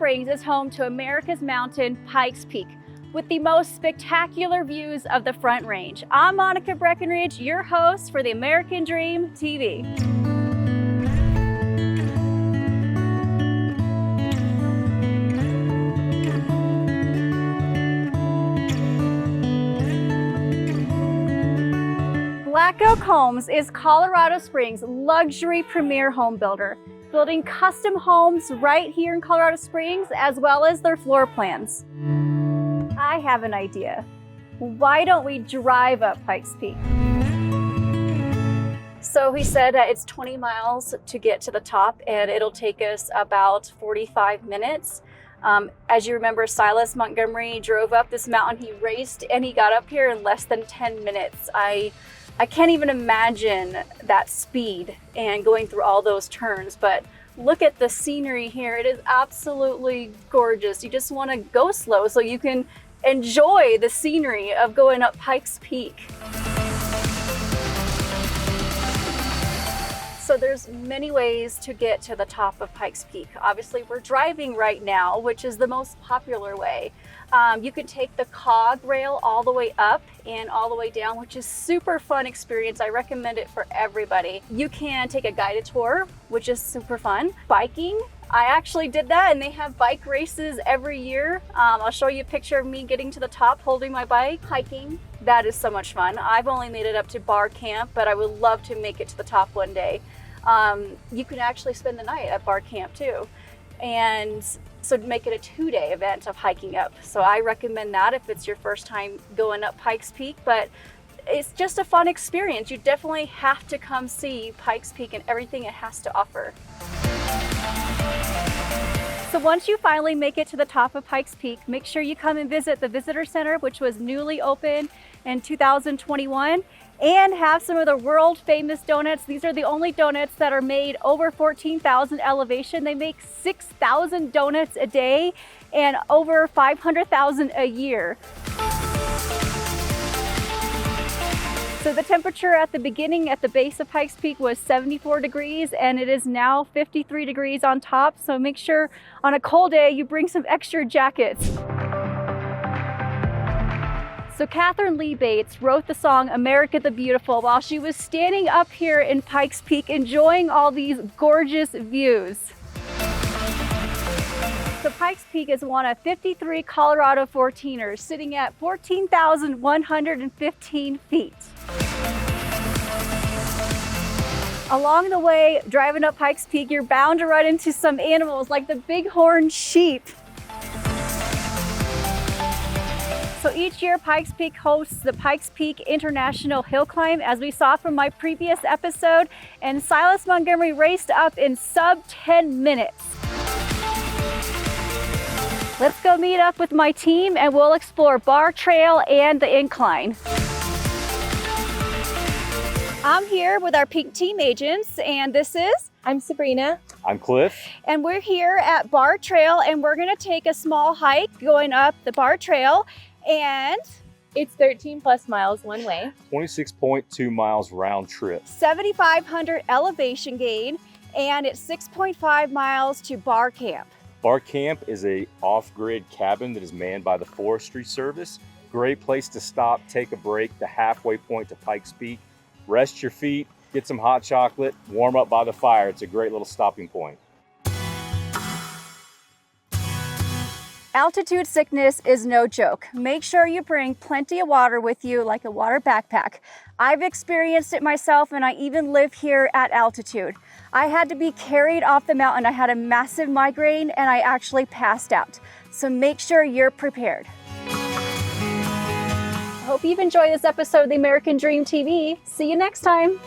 Springs is home to America's mountain, Pikes Peak, with the most spectacular views of the Front Range. I'm Monica Breckenridge, your host for the American Dream TV. Black Oak Homes is Colorado Springs' luxury premier home builder, building custom homes right here in Colorado Springs, as well as their floor plans. I have an idea. Why don't we drive up Pikes Peak? So he said that it's 20 miles to get to the top, and it'll take us about 45 minutes. As you remember, Silas Montgomery drove up this mountain. He raced and he got up here in less than 10 minutes. I can't even imagine that speed and going through all those turns, but look at the scenery here. It is absolutely gorgeous. You just want to go slow so you can enjoy the scenery of going up Pikes Peak. So there's many ways to get to the top of Pikes Peak. Obviously, we're driving right now, which is the most popular way. You can take the Cog Rail all the way up and all the way down, which is super fun experience. I recommend it for everybody. You can take a guided tour, which is super fun. Biking, I actually did that, and they have bike races every year. I'll show you a picture of me getting to the top holding my bike. Hiking, that is so much fun. I've only made it up to Barr Camp, but I would love to make it to the top one day. You can actually spend the night at Barr Camp too. And so make it a 2-day event of hiking up. So I recommend that if it's your first time going up Pikes Peak, but it's just a fun experience. You definitely have to come see Pikes Peak and everything it has to offer. So once you finally make it to the top of Pikes Peak, make sure you come and visit the Visitor Center, which was newly opened in 2021, and have some of the world famous donuts. These are the only donuts that are made over 14,000 elevation. They make 6,000 donuts a day and over 500,000 a year. So the temperature at the beginning at the base of Pikes Peak was 74 degrees, and it is now 53 degrees on top. So make sure on a cold day you bring some extra jackets. So Catherine Lee Bates wrote the song America the Beautiful while she was standing up here in Pikes Peak enjoying all these gorgeous views. So Pikes Peak is one of 53 Colorado 14ers, sitting at 14,115 feet. Along the way, driving up Pikes Peak, you're bound to run into some animals like the bighorn sheep. So each year, Pikes Peak hosts the Pikes Peak International Hill Climb, as we saw from my previous episode, and Silas Montgomery raced up in sub 10 minutes. Let's go meet up with my team and we'll explore Barr Trail and the incline. I'm here with our Pink Team agents, and this is... I'm Sabrina. I'm Cliff. And we're here at Barr Trail, and we're gonna take a small hike going up the Barr Trail, and... It's 13 plus miles one way. 26.2 miles round trip. 7,500 elevation gain, and it's 6.5 miles to Barr Camp. Barr Camp is a off-grid cabin that is manned by the Forestry Service. Great place to stop, take a break, the halfway point to Pikes Peak. Rest your feet, get some hot chocolate, warm up by the fire. It's a great little stopping point. Altitude sickness is no joke. Make sure you bring plenty of water with you, like a water backpack. I've experienced it myself, and I even live here at altitude. I had to be carried off the mountain. I had a massive migraine and I actually passed out. So make sure you're prepared. I hope you've enjoyed this episode of the American Dream TV. See you next time.